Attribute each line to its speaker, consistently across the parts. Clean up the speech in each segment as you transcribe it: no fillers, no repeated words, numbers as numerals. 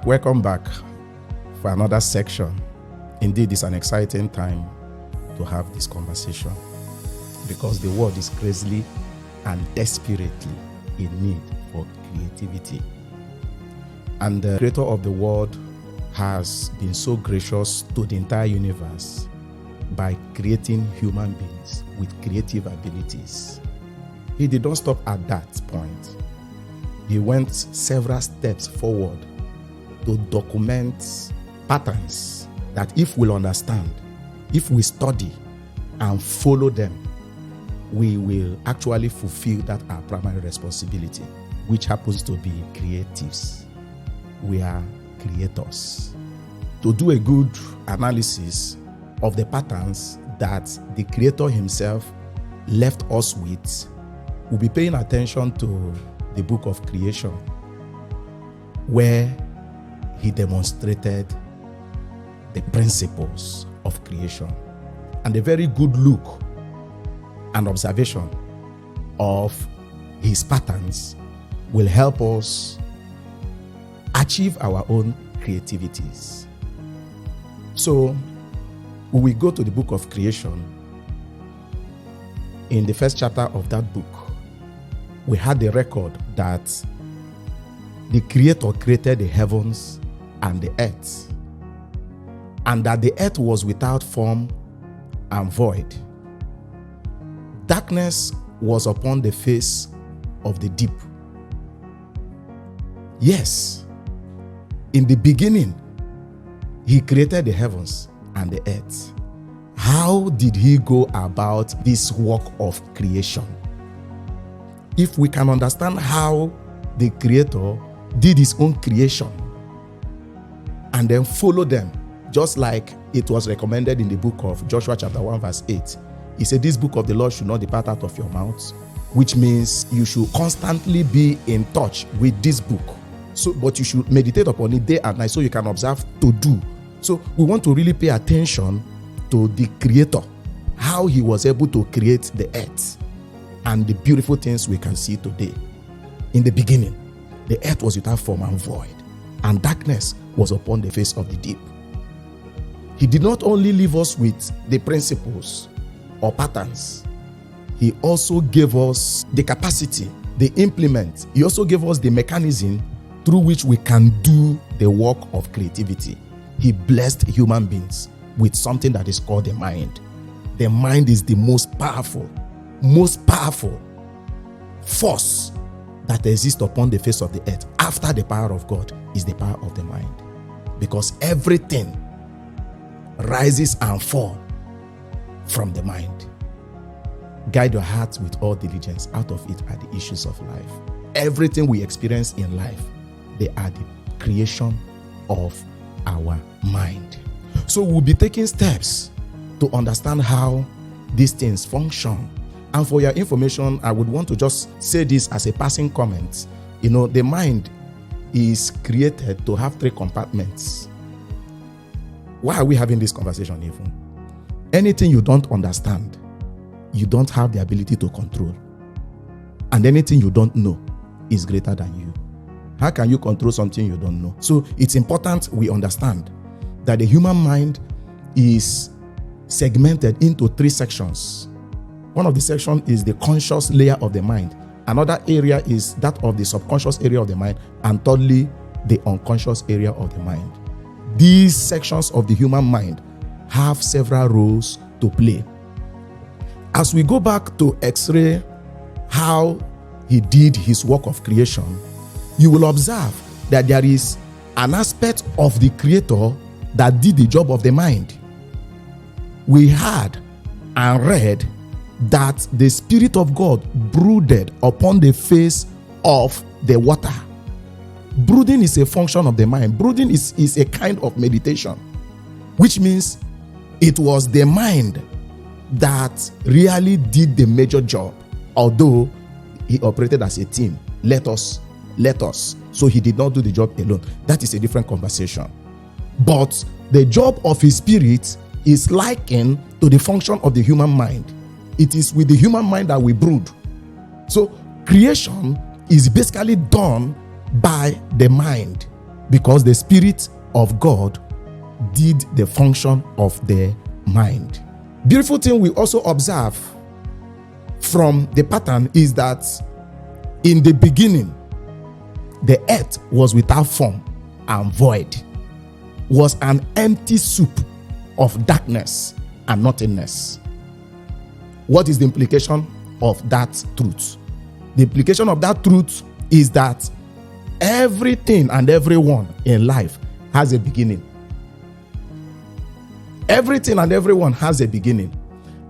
Speaker 1: Welcome back for another section. Indeed, it's an exciting time to have this conversation because the world is crazily and desperately in need for creativity. And the creator of the world has been so gracious to the entire universe by creating human beings with creative abilities. He did not stop at that point. He went several steps forward to document patterns that if we'll understand, if we study and follow them, we will actually fulfill that our primary responsibility, which happens to be creatives. We are creators. To do a good analysis of the patterns that the Creator himself left us with, we'll be paying attention to the book of creation, where he demonstrated the principles of creation. And a very good look and observation of his patterns will help us achieve our own creativities. So, when we go to the book of creation, in the first chapter of that book, we had the record that the Creator created the heavens and the earth, and that the earth was without form and void. Darkness was upon the face of the deep. Yes, in the beginning, he created the heavens and the earth. How did he go about this work of creation? If we can understand how the Creator did his own creation and then follow them, just like it was recommended in the book of Joshua chapter 1 verse 8. He said, this book of the Lord should not depart out of your mouth, which means you should constantly be in touch with this book. So, but you should meditate upon it day and night so you can observe to do. So we want to really pay attention to the Creator, how he was able to create the earth and the beautiful things we can see today. In the beginning, the earth was without form and void, and darkness was upon the face of the deep. He did not only leave us with the principles or patterns, he also gave us the capacity, the implement. He also gave us the mechanism through which we can do the work of creativity. He blessed human beings with something that is called the mind. The mind is the most powerful force that exists upon the face of the earth. After the power of God is the power of the mind. Because everything rises and falls from the mind. Guide your heart with all diligence. Out of it are the issues of life. Everything we experience in life, they are the creation of our mind. So we'll be taking steps to understand how these things function. And for your information, I would want to just say this as a passing comment. The mind is created to have 3 compartments. Why are we having this conversation even? Anything you don't understand, you don't have the ability to control. And anything you don't know is greater than you. How can you control something you don't know? So it's important we understand that the human mind is segmented into 3 sections. One of the sections is the conscious layer of the mind. Another area is that of the subconscious area of the mind. And thirdly, the unconscious area of the mind. These sections of the human mind have several roles to play. As we go back to X-ray how he did his work of creation, you will observe that there is an aspect of the Creator that did the job of the mind. We heard and read that the Spirit of God brooded upon the face of the water. Brooding is a function of the mind. Brooding is a kind of meditation, which means it was the mind that really did the major job, although he operated as a team. Let us. So he did not do the job alone. That is a different conversation. But the job of his spirit is likened to the function of the human mind. It is with the human mind that we brood. So creation is basically done by the mind. because the Spirit of God did the function of the mind. Beautiful thing we also observe from the pattern is that in the beginning, the earth was without form and void, was an empty soup of darkness and nothingness. What is the implication of that truth? The implication of that truth is that everything and everyone in life has a beginning. Everything and everyone has a beginning.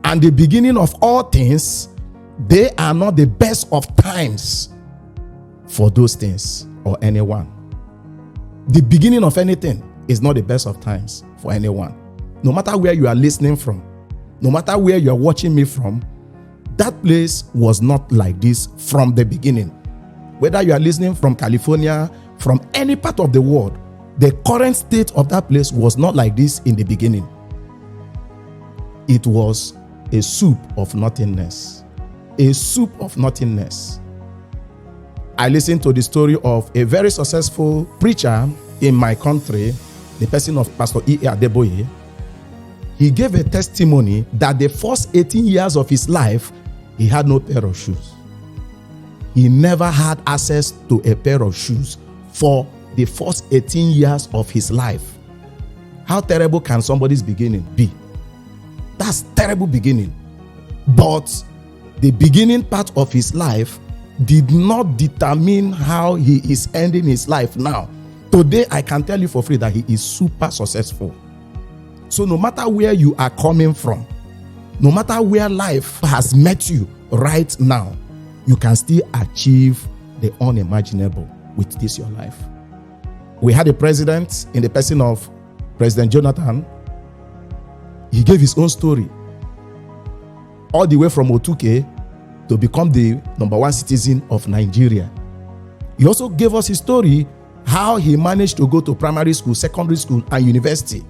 Speaker 1: And the beginning of all things, they are not the best of times for those things or anyone. The beginning of anything is not the best of times for anyone. No matter where you are listening from, no matter where you are watching me from, that place was not like this from the beginning. Whether you are listening from California, from any part of the world, the current state of that place was not like this in the beginning. It was a soup of nothingness. A soup of nothingness. I listened to the story of a very successful preacher in my country, the person of Pastor E. Adeboye. He gave a testimony that the first 18 years of his life, he had no pair of shoes. He never had access to a pair of shoes for the first 18 years of his life. How terrible can somebody's beginning be? That's terrible beginning. But the beginning part of his life did not determine how he is ending his life now. Today, I can tell you for free that he is super successful. So no matter where you are coming from, no matter where life has met you right now, you can still achieve the unimaginable with this your life. We had a president in the person of President Jonathan. He gave his own story all the way from Otuke to become the #1 citizen of Nigeria. He also gave us his story, how he managed to go to primary school, secondary school, and university.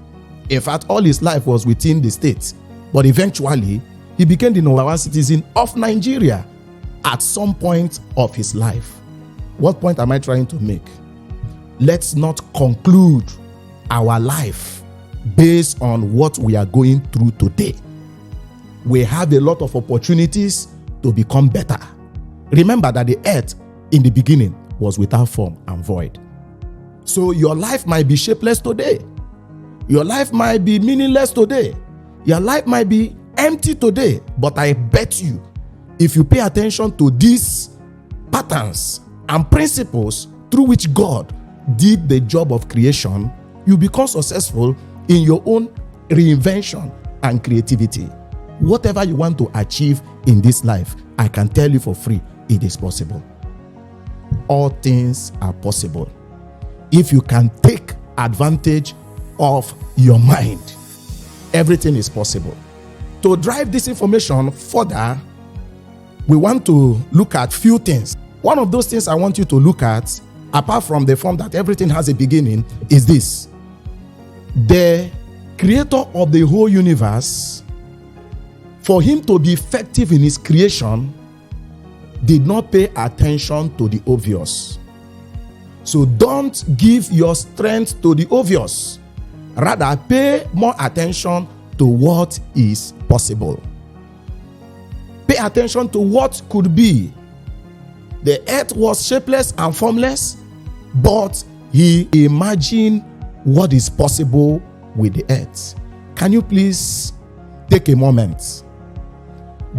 Speaker 1: In fact, all his life was within the state. But eventually, he became the #1 citizen of Nigeria at some point of his life. What point am I trying to make? Let's not conclude our life based on what we are going through today. We have a lot of opportunities to become better. Remember that the earth in the beginning was without form and void. So your life might be shapeless today. Your life might be meaningless today. Your life might be empty today. But I bet you, if you pay attention to these patterns and principles through which God did the job of creation, you become successful in your own reinvention and creativity. Whatever you want to achieve in this life, I can tell you for free, it is possible. All things are possible if you can take advantage of your mind. Everything is possible. To drive this information further, we want to look at few things. One of those things I want you to look at, apart from the form that everything has a beginning, is this. The creator of the whole universe, for him to be effective in his creation, did not pay attention to the obvious. So don't give your strength to the obvious. Rather, pay more attention to what is possible. Pay attention to what could be. The earth was shapeless and formless, but he imagined what is possible with the earth. Can you please take a moment?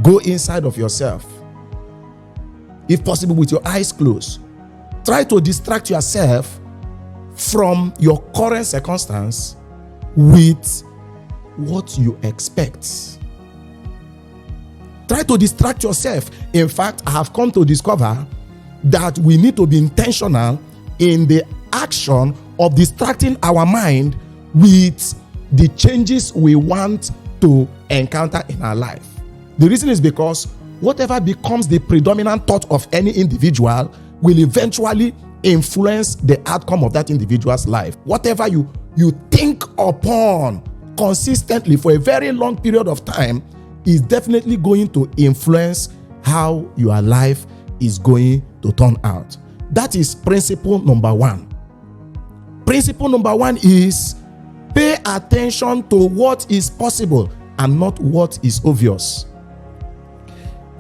Speaker 1: Go inside of yourself. If possible, with your eyes closed. Try to distract yourself from your current circumstance with what you expect. Try to distract yourself. In fact, I have come to discover that we need to be intentional in the action of distracting our mind with the changes we want to encounter in our life. The reason is because whatever becomes the predominant thought of any individual will eventually influence the outcome of that individual's life. Whatever you think upon consistently for a very long period of time is definitely going to influence how your life is going to turn out. That is principle number 1. Principle number 1 is pay attention to what is possible and not what is obvious.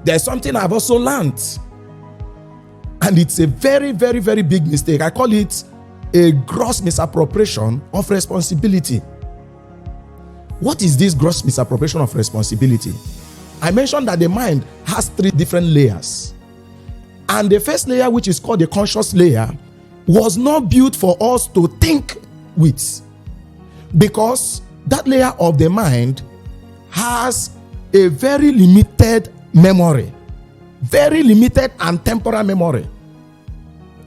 Speaker 1: There's something I've also learned, and it's a very, very, very big mistake. I call it a gross misappropriation of responsibility. What is this gross misappropriation of responsibility? I mentioned that the mind has 3 different layers. And the first layer, which is called the conscious layer, was not built for us to think with, because that layer of the mind has a very limited memory, very limited and temporal memory.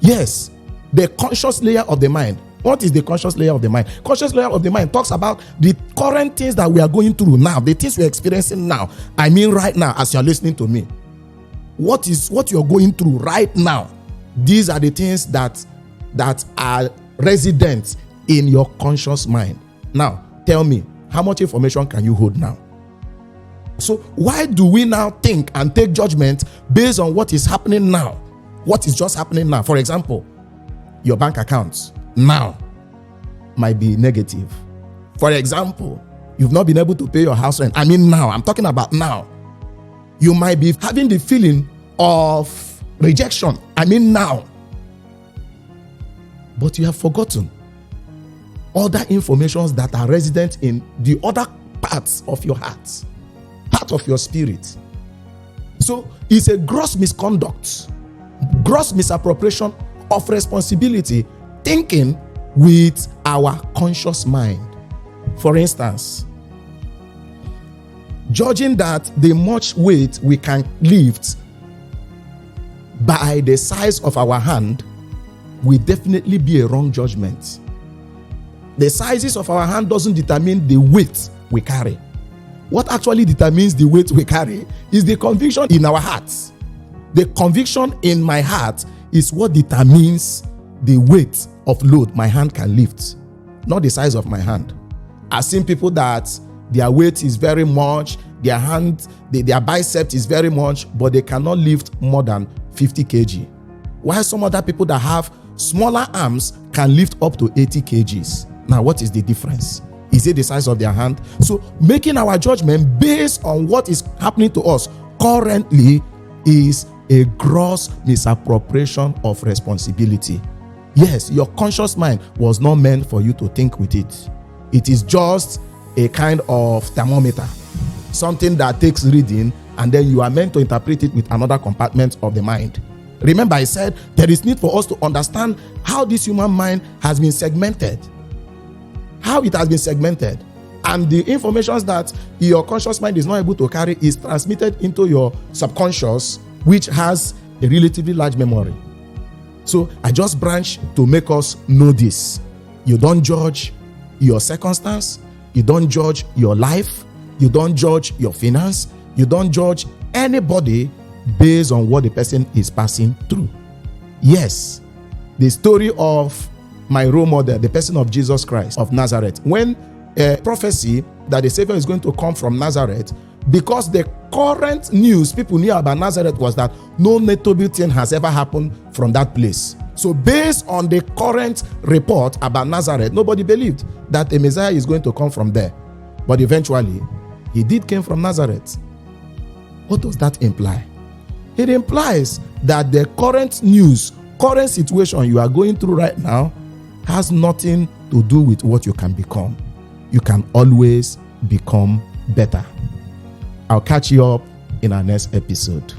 Speaker 1: Yes, the conscious layer of the mind. What is the conscious layer of the mind? Conscious layer of the mind talks about the current things that we are going through now, the things we're experiencing now. I mean right now, as you're listening to me. What you're going through right now? These are the things that are resident in your conscious mind. Now, tell me, how much information can you hold now? So why do we now think and take judgment based on what is happening now? What is just happening now? For example, your bank accounts now might be negative. For example, you've not been able to pay your house rent. I mean now, I'm talking about now. You might be having the feeling of rejection. I mean now. But you have forgotten other informations that are resident in the other parts of your heart, part of your spirit. So it's a gross misconduct, gross misappropriation of responsibility, thinking with our conscious mind. For instance, judging that the much weight we can lift by the size of our hand will definitely be a wrong judgment. The sizes of our hand doesn't determine the weight we carry. What actually determines the weight we carry is the conviction in our hearts. The conviction in my heart is what determines the weight of load my hand can lift, not the size of my hand. I've seen people that their weight is very much, their hand, their bicep is very much, but they cannot lift more than 50 kg. While some other people that have smaller arms can lift up to 80 kgs. Now, what is the difference? Is it the size of their hand? So making our judgment based on what is happening to us currently is a gross misappropriation of responsibility. Yes, your conscious mind was not meant for you to think with it. It is just a kind of thermometer, something that takes reading, and then you are meant to interpret it with another compartment of the mind. Remember, I said there is need for us to understand how this human mind has been segmented, how it has been segmented, and the information that your conscious mind is not able to carry is transmitted into your subconscious, which has a relatively large memory. So I just branched to make us know this. You don't judge your circumstance, you don't judge your life, you don't judge your finance, you don't judge anybody based on what the person is passing through. Yes, the story of my role model, the person of Jesus Christ of Nazareth, when a prophecy that the Savior is going to come from Nazareth, because the current news people knew about Nazareth was that no notable thing has ever happened from that place. So based on the current report about Nazareth, nobody believed that the Messiah is going to come from there. But eventually, he did come from Nazareth. What does that imply? It implies that the current news, current situation you are going through right now has nothing to do with what you can become. You can always become better. I'll catch you up in our next episode.